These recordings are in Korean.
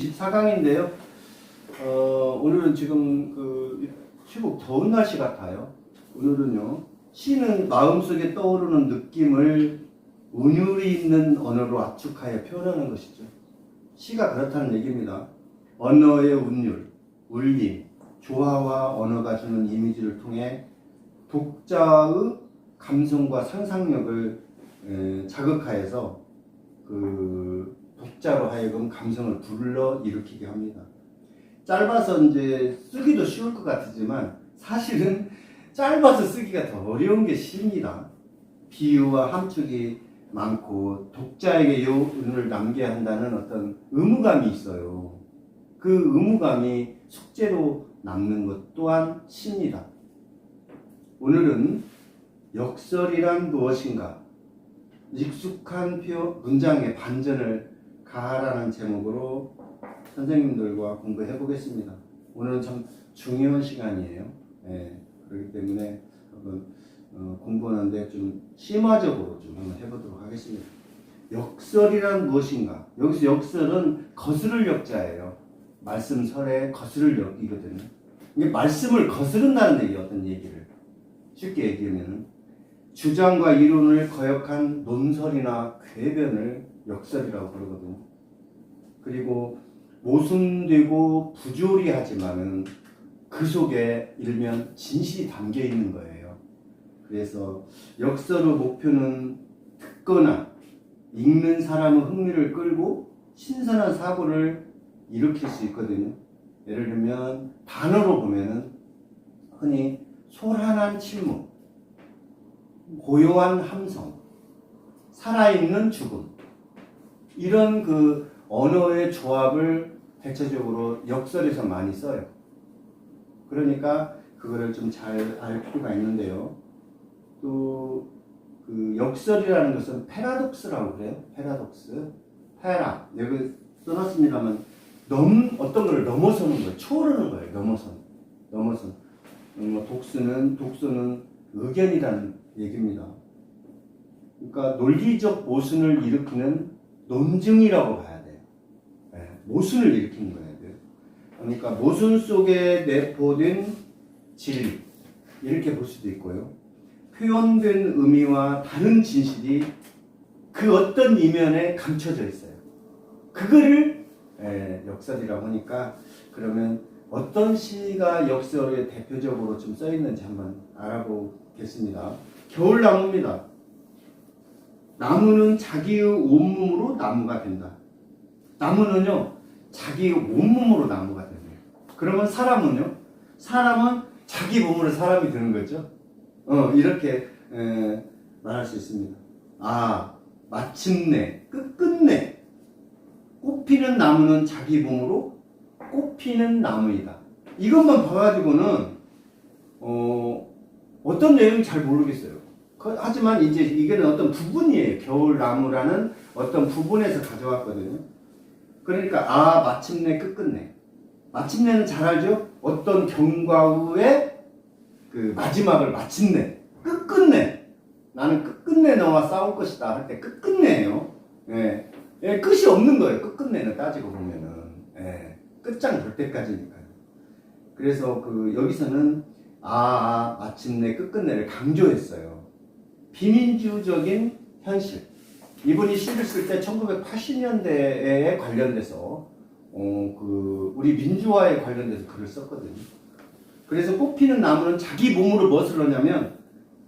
24강인데요. 오늘은 지금 시국 더운 날씨 같아요. 오늘은요. 시는 마음속에 떠오르는 느낌을 운율이 있는 언어로 압축하여 표현하는 것이죠. 시가 그렇다는 얘기입니다. 언어의 운율, 울림, 조화와 언어가 주는 이미지를 통해 독자의 감성과 상상력을 자극하여서 독자로 하여금 감성을 불러 일으키게 합니다. 짧아서 이제 쓰기도 쉬울 것 같지만 사실은 짧아서 쓰기가 더 어려운 게 시입니다. 비유와 함축이 많고 독자에게 여운을 남겨야 한다는 어떤 의무감이 있어요. 그 의무감이 숙제로 남는 것 또한 시입니다. 오늘은 역설이란 무엇인가? 익숙한 문장의 반전을 가하라는 제목으로 선생님들과 공부해 보겠습니다. 오늘은 참 중요한 시간이에요. 그렇기 때문에 한번 공부하는데 좀 심화적으로 좀 한번 해보도록 하겠습니다. 역설이란 무엇인가? 여기서 역설은 거스를 역자예요. 말씀설에 거스를 역이거든요. 이게 말씀을 거스른다는 얘기, 어떤 얘기를 쉽게 얘기하면 주장과 이론을 거역한 논설이나 궤변을 역설이라고 부르거든요. 그리고 모순되고 부조리하지만은 그 속에 일면 진실이 담겨 있는 거예요. 그래서 역설의 목표는 듣거나 읽는 사람의 흥미를 끌고 신선한 사고를 일으킬 수 있거든요. 예를 들면 단어로 보면은 흔히 소란한 침묵, 고요한 함성, 살아있는 죽음, 이런 언어의 조합을 대체적으로 역설에서 많이 써요. 그러니까 그거를 좀 잘 알 필요가 있는데요. 또 역설이라는 것은 패러독스라고 그래요. 패러독스, 여기 써놨습니다만 어떤 걸 넘어서는 거예요. 초월하는 거예요. 넘어선. 독서는 의견이라는 얘기입니다. 그러니까 논리적 모순을 일으키는 논증이라고 봐야 돼요. 모순을 일으키는 거예요. 그러니까 모순 속에 내포된 진리, 이렇게 볼 수도 있고요. 표현된 의미와 다른 진실이 그 어떤 이면에 감춰져 있어요. 그거를 역설이라고 하니까, 그러면 어떤 시가 역설에 대표적으로 좀 써있는지 한번 알아보겠습니다. 겨울나무입니다. 나무는 자기의 온몸으로 나무가 된다. 나무는요, 자기의 온몸으로 나무가 됩니다. 그러면 사람은요? 사람은 자기 몸으로 사람이 되는 거죠. 이렇게 말할 수 있습니다. 마침내, 끝끝내 꽃피는 나무는 자기 몸으로 꽃피는 나무이다. 이것만 봐가지고는 어떤 내용이 잘 모르겠어요. 하지만 이제 이게는 어떤 부분이에요. 겨울나무라는 어떤 부분에서 가져왔거든요. 그러니까 마침내, 끝끝내. 마침내는 잘 알죠? 어떤 경과 후에 마지막을 마침내, 끝끝내. 나는 끝끝내 너와 싸울 것이다 할 때 끝끝내예요. 끝이 없는 거예요. 끝끝내는 따지고 보면은. 끝장 볼 때까지니까요. 그래서 여기서는 마침내, 끝끝내를 강조했어요. 비민주적인 현실. 이분이 시를 쓸 때 1980년대에 관련돼서 우리 민주화에 관련돼서 글을 썼거든요. 그래서 꽃피는 나무는 자기 몸으로 무엇을 하냐면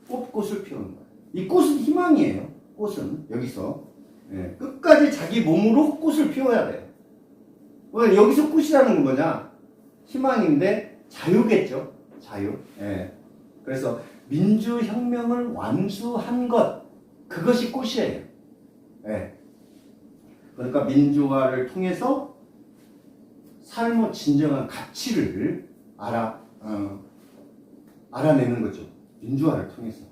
꽃을 피우는 거예요. 이 꽃은 희망이에요. 꽃은 여기서 끝까지 자기 몸으로 꽃을 피워야 돼요. 여기서 꽃이라는 건 뭐냐? 희망인데 자유겠죠. 자유. 그래서 민주혁명을 완수한 것, 그것이 꽃이에요. 그러니까 민주화를 통해서 삶의 진정한 가치를 알아내는 거죠. 민주화를 통해서.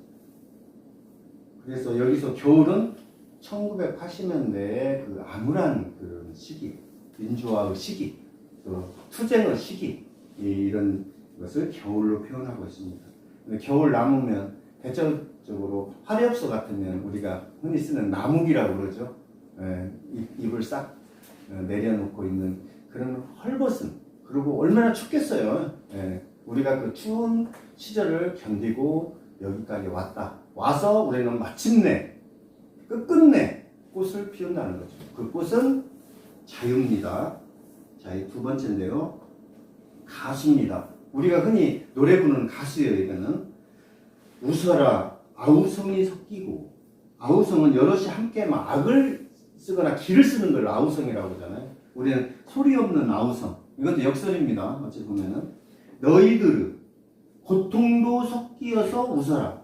그래서 여기서 겨울은 1980년대의 암울한 그런 시기, 민주화의 시기, 또 투쟁의 시기, 이런 것을 겨울로 표현하고 있습니다. 겨울 나무면 대체적으로 화렵소 같으면 우리가 흔히 쓰는 나무기라고 그러죠. 잎을 싹 내려놓고 있는 그런 헐벗음. 그리고 얼마나 춥겠어요. 예. 우리가 그 추운 시절을 견디고 여기까지 왔다. 와서 우리는 마침내 끝끝내 꽃을 피운다는 거죠. 그 꽃은 자유입니다. 자, 이 두 번째인데요. 가수입니다. 우리가 흔히 노래 부르는 가수예요. 이거는 웃어라 아우성이 섞이고, 아우성은 여럿이 함께 막 악을 쓰거나 기를 쓰는 걸 아우성이라고 하잖아요. 우리는 소리 없는 아우성. 이것도 역설입니다. 어찌 보면은 너희들 고통도 섞이어서 웃어라.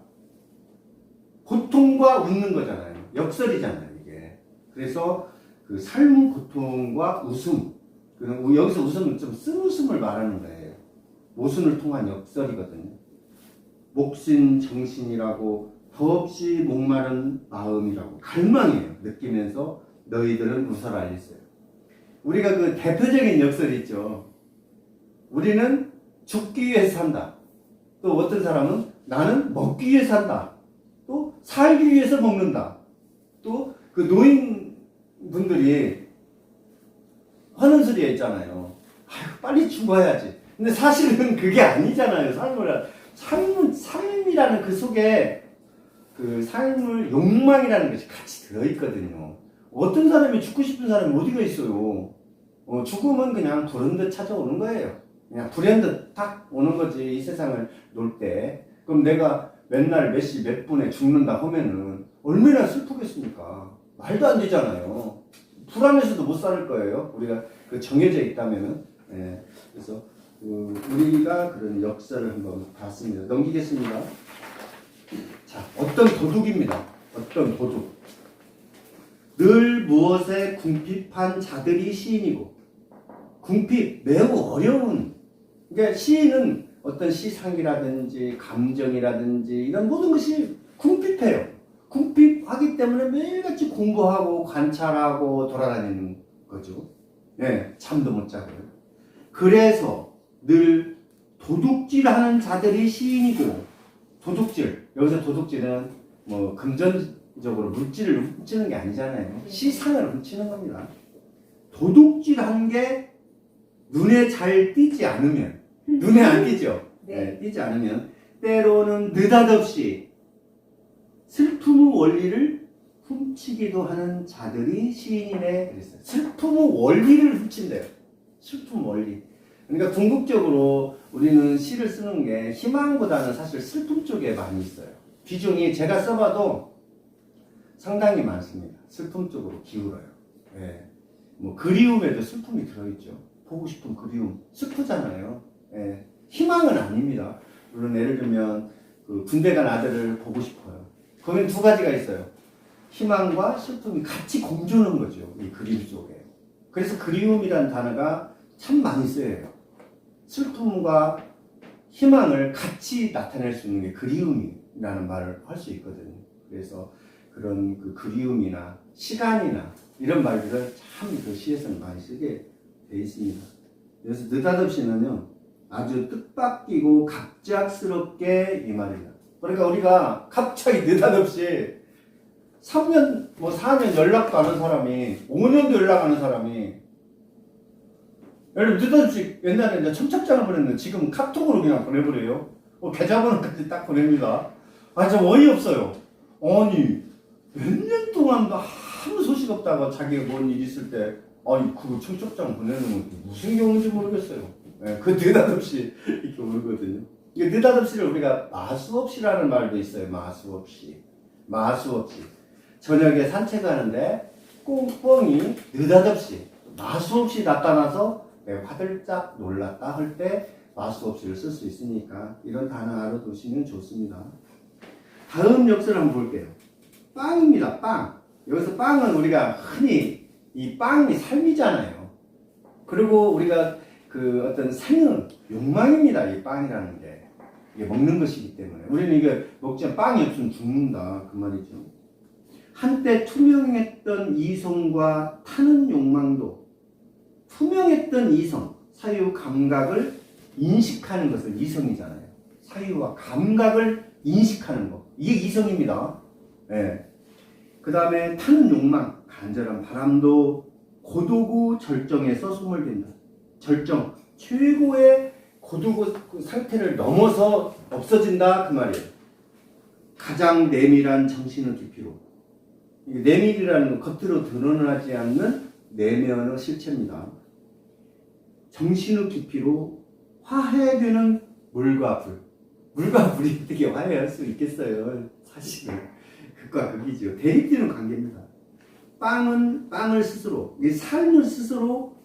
고통과 웃는 거잖아요. 역설이잖아요, 이게. 그래서 그 삶은 고통과 웃음. 여기서 웃음은 좀 쓴웃음을 말하는 거예요. 모순을 통한 역설이거든요. 목신 정신이라고 더없이 목마른 마음이라고 갈망이에요. 느끼면서 너희들은 웃어라 했어요. 우리가 그 대표적인 역설이 있죠. 우리는 죽기 위해서 산다. 또 어떤 사람은 나는 먹기 위해서 산다. 또 살기 위해서 먹는다. 또 그 노인분들이 하는 소리가 있잖아요. 아유, 빨리 죽어야지. 근데 사실은 그게 아니잖아요. 삶이라는 그 속에 그 삶을 욕망이라는 것이 같이 들어있거든요. 어떤 사람이 죽고 싶은 사람이 어디가 있어요? 죽음은 그냥 불현듯 찾아오는 거예요. 그냥 불현듯 딱 오는 거지. 이 세상을 놀 때. 그럼 내가 맨날 몇 시 몇 분에 죽는다 하면은 얼마나 슬프겠습니까? 말도 안 되잖아요. 불안해서도 못 살 거예요. 우리가 그 정해져 있다면은. 예. 그래서 우리가 그런 역사를 한번 봤습니다. 넘기겠습니다. 자, 어떤 도둑입니다. 어떤 도둑. 늘 무엇에 궁핍한 자들이 시인이고, 궁핍, 매우 어려운. 그러니까 시인은 어떤 시상이라든지 감정이라든지 이런 모든 것이 궁핍해요. 궁핍하기 때문에 매일같이 공부하고 관찰하고 돌아다니는 거죠. 네, 잠도 못 자고요. 그래서 늘 도둑질하는 자들이 시인이고, 도둑질, 여기서 도둑질은 뭐 금전적으로 물질을 훔치는 게 아니잖아요. 시상을 훔치는 겁니다. 도둑질하는 게 눈에 잘 띄지 않으면, 눈에 안 띄죠? 네, 띄지 않으면 때로는 느닷없이 슬픔의 원리를 훔치기도 하는 자들이 시인이네 그랬어요. 슬픔의 원리를 훔친대요. 슬픔 원리. 그러니까 궁극적으로 우리는 시를 쓰는 게 희망보다는 사실 슬픔 쪽에 많이 있어요. 비중이 제가 써봐도 상당히 많습니다. 슬픔 쪽으로 기울어요. 예. 뭐 그리움에도 슬픔이 들어있죠. 보고 싶은 그리움. 슬프잖아요. 예. 희망은 아닙니다. 물론 예를 들면 그 군대 간 아들을 보고 싶어요. 거기는 두 가지가 있어요. 희망과 슬픔이 같이 공존한 거죠. 이 그림 속에. 그래서 그리움이라는 단어가 참 많이 쓰여요. 슬픔과 희망을 같이 나타낼 수 있는 게 그리움이라는 말을 할 수 있거든요. 그래서 그런 그 그리움이나 시간이나 이런 말들을 참 그 시에서는 많이 쓰게 돼 있습니다. 그래서 느닷없이는요, 아주 뜻밖이고 갑작스럽게 이 말입니다. 그러니까 우리가 갑자기 느닷없이 3년, 뭐 4년 연락도 안 하는 사람이, 5년도 연락 안 하는 사람이, 예를 들어 느닷없이 옛날에 이제 청첩장을 보냈는데 지금 카톡으로 그냥 보내버려요. 계좌번호까지 딱 보냅니다. 아, 참 어이없어요. 아니, 몇 년 동안도 아무 소식 없다가 자기가 뭔 일 있을 때, 아니, 그거 청첩장 보내는 건 무슨 경우인지 모르겠어요. 네, 그 느닷없이 이렇게 오거든요. 이 느닷없이를 우리가 마수없이라는 말도 있어요. 마수없이. 마수없이. 저녁에 산책하는데 꽁꽁이 느닷없이, 마수없이 나타나서 내가 화들짝 놀랐다 할 때 마수없이를 쓸 수 있으니까 이런 단어 알아두시면 좋습니다. 다음 역설 한번 볼게요. 빵입니다. 빵. 여기서 빵은 우리가 흔히 이 빵이 삶이잖아요. 그리고 우리가 그 어떤 생은 욕망입니다. 이 빵이라는 게. 이게 먹는 것이기 때문에. 우리는 이게 먹지 않으면 빵이 없으면 죽는다. 그 말이죠. 한때 투명했던 이성과 타는 욕망도, 투명했던 이성, 사유 감각을 인식하는 것은 이성이잖아요. 사유와 감각을 인식하는 것. 이게 이성입니다. 예. 그 다음에 타는 욕망, 간절한 바람도 고도구 절정에서 소멸된다. 절정, 최고의 고도 상태를 넘어서 없어진다 그 말이에요. 가장 내밀한 정신의 깊이로. 내밀이라는 건 겉으로 드러나지 않는 내면의 실체입니다. 정신의 깊이로 화해되는 물과 불. 물과 불이 어떻게 화해할 수 있겠어요? 사실은 극과 극이죠. 대립되는 관계입니다. 빵을 스스로, 이 삶을 스스로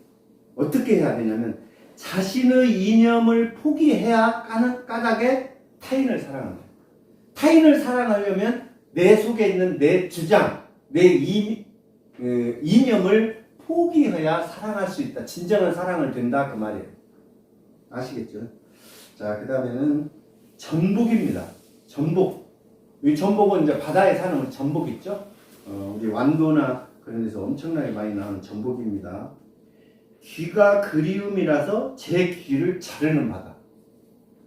어떻게 해야 되냐면 자신의 이념을 포기해야 까닭에 타인을 사랑합니다. 타인을 사랑하려면 내 속에 있는 내 주장, 내 이념을 포기해야 사랑할 수 있다. 진정한 사랑을 된다 그 말이에요. 아시겠죠? 자, 그 다음에는 전복입니다. 전복. 이 전복은 이제 바다에 사는 우리 전복 있죠? 우리 완도나 그런 데서 엄청나게 많이 나오는 전복입니다. 귀가 그리움이라서 제 귀를 자르는 바다.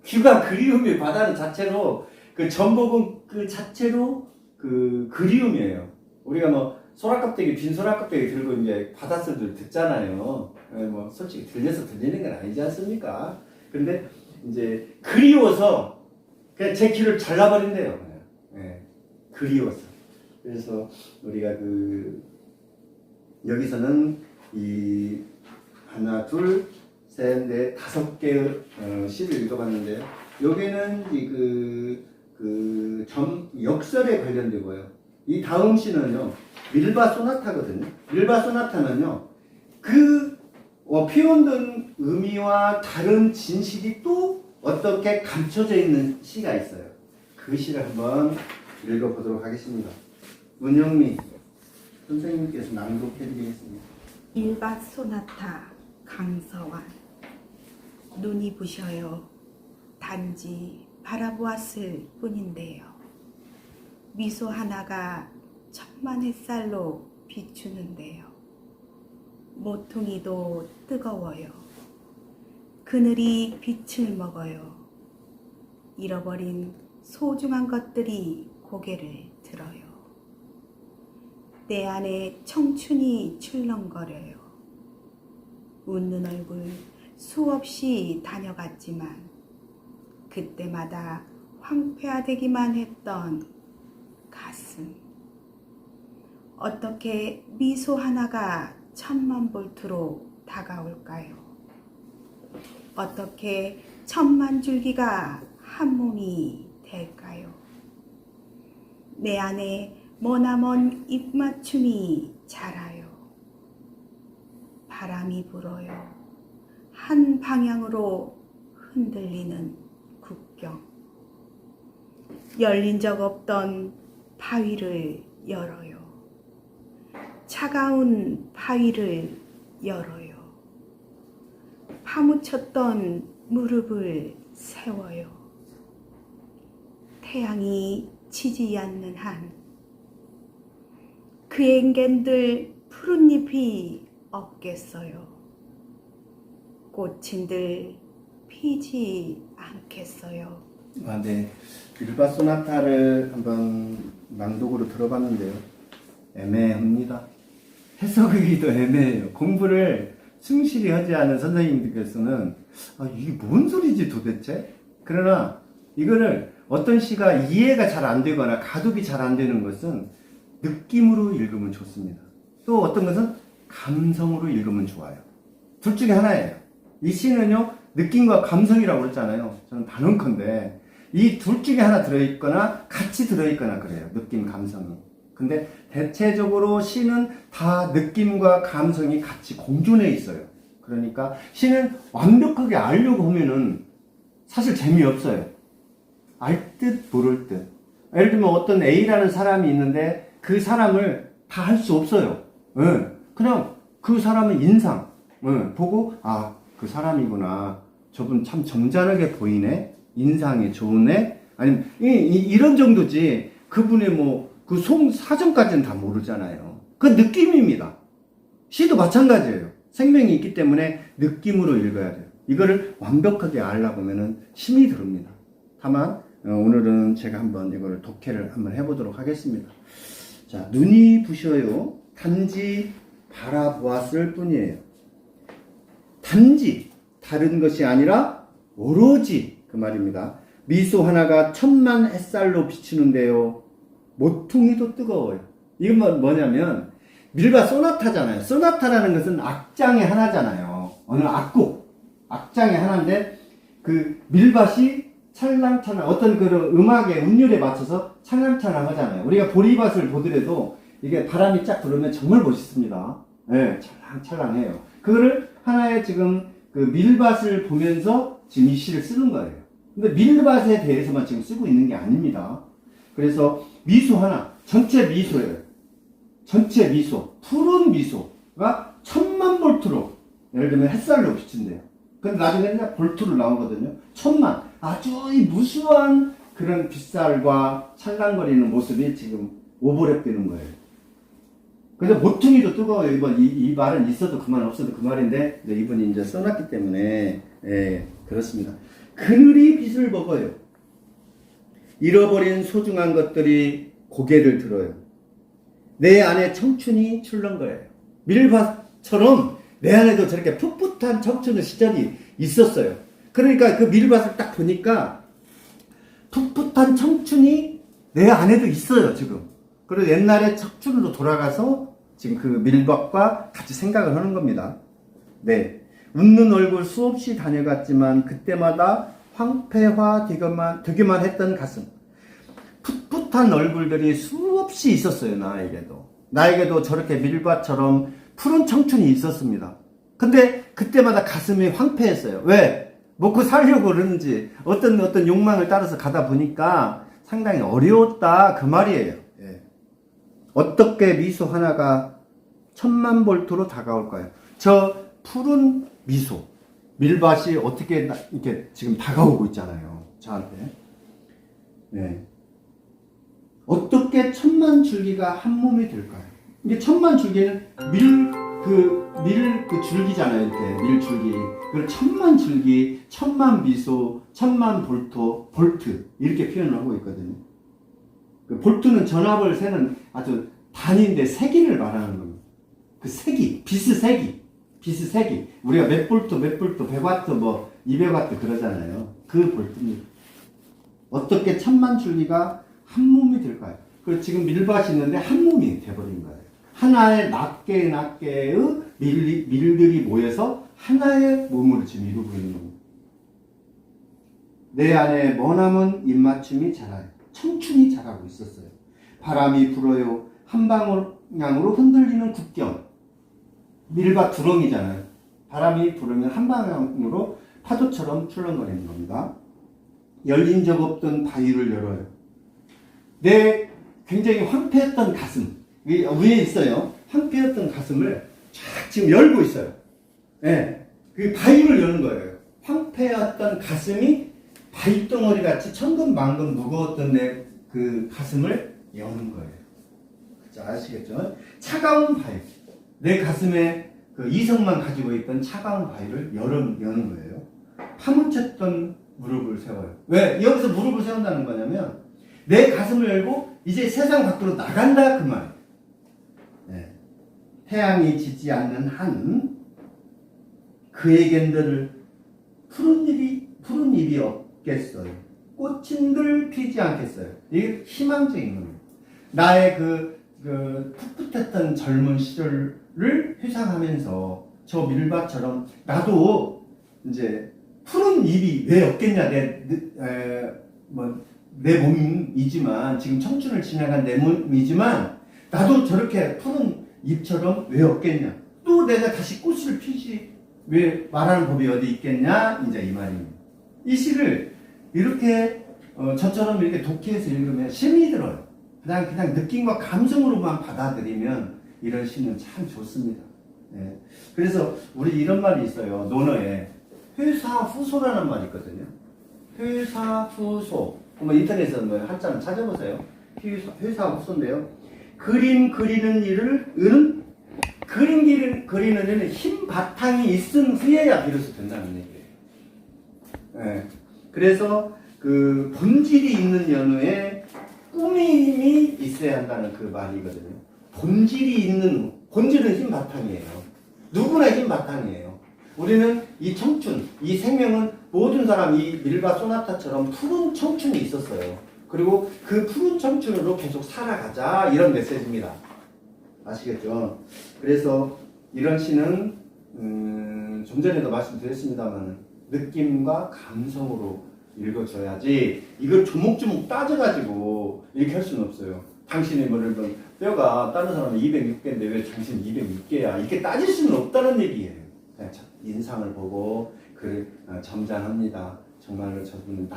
귀가 그리움이 바다는 자체로 그 전복은 그 자체로 그 그리움이에요. 우리가 뭐 소라껍데기 빈 소라껍데기 들고 이제 바닷소리를 듣잖아요. 뭐 솔직히 들려서 들리는 건 아니지 않습니까? 근데 이제 그리워서 그냥 제 귀를 잘라버린대요. 네, 그리워서. 그래서 우리가 그 여기서는 이 하나, 둘, 셋, 넷, 5개의 시를 읽어봤는데요. 여기는 역설에 관련되고요. 이 다음 시는요, 밀바 소나타거든요. 밀바 소나타는요, 표현된 의미와 다른 진실이 또 어떻게 감춰져 있는 시가 있어요. 그 시를 한번 읽어보도록 하겠습니다. 문영미 선생님께서 낭독해드리겠습니다. 밀바 소나타 강서완. 눈이 부셔요. 단지 바라보았을 뿐인데요. 미소 하나가 천만 햇살로 비추는데요. 모퉁이도 뜨거워요. 그늘이 빛을 먹어요. 잃어버린 소중한 것들이 고개를 들어요. 내 안에 청춘이 출렁거려요. 웃는 얼굴 수없이 다녀갔지만 그때마다 황폐화되기만 했던 가슴. 어떻게 미소 하나가 1000만 볼트로 다가올까요? 어떻게 1000만 줄기가 한 몸이 될까요? 내 안에 머나먼 입맞춤이 자라요. 바람이 불어요. 한 방향으로 흔들리는 국경. 열린 적 없던 바위를 열어요. 차가운 바위를 열어요. 파묻혔던 무릎을 세워요. 태양이 지지 않는 한 그앵겐들 푸른 잎이 없겠어요. 꽃인들 피지 않겠어요. 네. 밀바 소나타를 한번 낭독으로 들어봤는데요. 애매합니다. 해석하기도 애매해요. 공부를 충실히 하지 않은 선생님들께서는 이게 뭔 소리지 도대체? 그러나 이거를 어떤 시가 이해가 잘 안 되거나 가독이 잘 안 되는 것은 느낌으로 읽으면 좋습니다. 또 어떤 것은 감성으로 읽으면 좋아요. 둘 중에 하나예요. 이 시는요, 느낌과 감성이라고 그랬잖아요. 저는 단언컨대 이 둘 중에 하나 들어있거나 같이 들어있거나 그래요. 느낌, 감성이. 근데 대체적으로 시는 다 느낌과 감성이 같이 공존해 있어요. 그러니까 시는 완벽하게 알려고 하면은 사실 재미없어요. 알 듯 모를 듯. 예를 들면 어떤 A라는 사람이 있는데 그 사람을 다 할 수 없어요. 그냥 그 사람의 인상 보고 그 사람이구나. 저분 참 점잖하게 보이네. 인상이 좋네. 아니면 이런 정도지. 그분의 그 사정까지는 다 모르잖아요. 그 느낌입니다. 시도 마찬가지예요. 생명이 있기 때문에 느낌으로 읽어야 돼요. 이거를 완벽하게 알려고 하면은 힘이 들습니다. 다만 오늘은 제가 한번 이거를 독해를 한번 해보도록 하겠습니다. 자, 눈이 부셔요. 단지 바라보았을 뿐이에요. 단지 다른 것이 아니라 오로지 그 말입니다. 미소 하나가 천만 햇살로 비추는데요. 모퉁이도 뜨거워요. 이건 뭐냐면 밀밭 소나타잖아요. 소나타라는 것은 악장의 하나잖아요. 어느 악장의 하나인데 그 밀밭이 찰랑찰랑 어떤 그런 음악의 운율에 맞춰서 찰랑찰랑 하잖아요. 우리가 보리밭을 보더라도 이게 바람이 쫙 불으면 정말 멋있습니다. 네, 찰랑찰랑해요. 그거를 하나의 지금 그 밀밭을 보면서 지금 이 시를 쓰는 거예요. 근데 밀밭에 대해서만 지금 쓰고 있는 게 아닙니다. 그래서 미소 하나, 전체 미소예요. 전체 미소, 푸른 미소가 1000만 볼트로, 예를 들면 햇살로 비친대요. 근데 나중에 볼트로 나오거든요. 1000만, 아주 무수한 그런 빛살과 찰랑거리는 모습이 지금 오버랩 되는 거예요. 근데 모퉁이도 뜨거워요. 이 말은 있어도 그 말 없어도 그 말인데, 이분이 이제 써놨기 때문에, 예, 그렇습니다. 그늘이 빛을 먹어요. 잃어버린 소중한 것들이 고개를 들어요. 내 안에 청춘이 출렁거려요. 밀밭처럼 내 안에도 저렇게 풋풋한 청춘의 시절이 있었어요. 그러니까 그 밀밭을 딱 보니까 풋풋한 청춘이 내 안에도 있어요, 지금. 그리고 옛날에 청춘으로 돌아가서 지금 그 밀밭과 같이 생각을 하는 겁니다. 네. 웃는 얼굴 수없이 다녀갔지만 그때마다 황폐화되기만 했던 가슴. 풋풋한 얼굴들이 수없이 있었어요, 나에게도 저렇게 밀밭처럼 푸른 청춘이 있었습니다. 근데 그때마다 가슴이 황폐했어요. 왜? 먹고 살려고 그러는지 어떤 욕망을 따라서 가다 보니까 상당히 어려웠다 그 말이에요. 예. 어떻게 미소 하나가 1000만 볼트로 다가올까요? 저 푸른 미소, 밀밭이 어떻게 이렇게 지금 다가오고 있잖아요, 저한테. 네. 어떻게 1000만 줄기가 한 몸이 될까요? 이게 1000만 줄기는 밀 줄기잖아요, 이렇게 밀줄기. 그걸 1000만 줄기, 1000만 미소, 1000만 볼트 이렇게 표현을 하고 있거든요. 그 볼트는 전압을 세는 아주 단위인데 세기를 말하는 겁니다. 그 세기, 빛의 세기. 우리가 몇 볼트, 100와트, 200와트 그러잖아요. 그 볼트입니다. 어떻게 1000만 줄기가 한 몸이 될까요? 그 지금 밀밭이 있는데 한 몸이 돼버린 거예요. 하나의 낱개의 밀들이 모여서 하나의 몸을 지금 이루고 있는 겁니다. 내 안에 머나먼 입맞춤이 자라요. 청춘이 자라고 있었어요. 바람이 불어요. 한 방향으로 흔들리는 국경. 밀밭 두렁이잖아요. 바람이 불으면 한 방향으로 파도처럼 출렁거리는 겁니다. 열린 적 없던 바위를 열어요. 내 굉장히 황폐했던 가슴, 위에 있어요. 황폐했던 가슴을 쫙 지금 열고 있어요. 네. 그 바위를 여는 거예요. 황폐했던 가슴이 바위덩어리 같이 천근만근 무거웠던 내 그 가슴을 여는 거예요. 그쵸? 아시겠죠? 차가운 바위. 내 가슴에 그 이성만 가지고 있던 차가운 바위를 여는 거예요. 파묻혔던 무릎을 세워요. 왜? 여기서 무릎을 세운다는 거냐면 내 가슴을 열고 이제 세상 밖으로 나간다 그 말이에요. 네. 태양이 지지 않는 한 그에겐들 푸른 잎이 없겠어요. 꽃인들 피지 않겠어요. 이게 희망적인 겁니다. 나의 그 풋풋했던 젊은 시절을 회상하면서 저 밀밭처럼 나도 이제 푸른 잎이 왜 없겠냐 내 몸이지만 지금 청춘을 지나간 내 몸이지만 나도 저렇게 푸른 잎처럼 왜 없겠냐 또 내가 다시 꽃을 피지 왜 말하는 법이 어디 있겠냐 이제 이 말입니다. 이 시를 이렇게 저처럼 이렇게 독해서 읽으면 힘이 들어요. 그냥 느낌과 감성으로만 받아들이면 이런 시는 참 좋습니다. 네. 그래서 우리 이런 말이 있어요. 논어에 회사후소라는 말이 있거든요. 회사후소. 한번 인터넷에서 한자를 찾아보세요. 회사후소인데요. 그림 그리는 일은 그리는 일은 흰 바탕이 있은 후에야 비로소 된다는 얘기예요. 네. 그래서 그 본질이 있는 연우에 꾸밈이 있어야 한다는 그 말이거든요. 본질은 흰 바탕이에요. 누구나 흰 바탕이에요. 우리는 이 청춘, 이 생명은 모든 사람 이 밀과 소나타처럼 푸른 청춘이 있었어요. 그리고 그 푸른 청춘으로 계속 살아가자 이런 메시지입니다. 아시겠죠? 그래서 이런 시는 좀 전에도 말씀드렸습니다만 느낌과 감성으로 읽어줘야지 이걸 조목조목 따져가지고 이렇게 할 수는 없어요. 당신이 뭐를 뼈가 다른 사람은 206개인데 왜 당신 206개야 이렇게 따질 수는 없다는 얘기예요. 그냥 인상을 보고 그래 점잖합니다. 정말로 저분은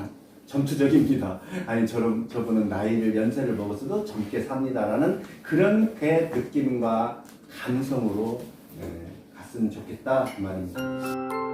전투적입니다. 아니 저분은 나이를 연세를 먹었어도 젊게 삽니다라는 그런 게 느낌과 감성으로 갔으면 좋겠다 그 말입니다.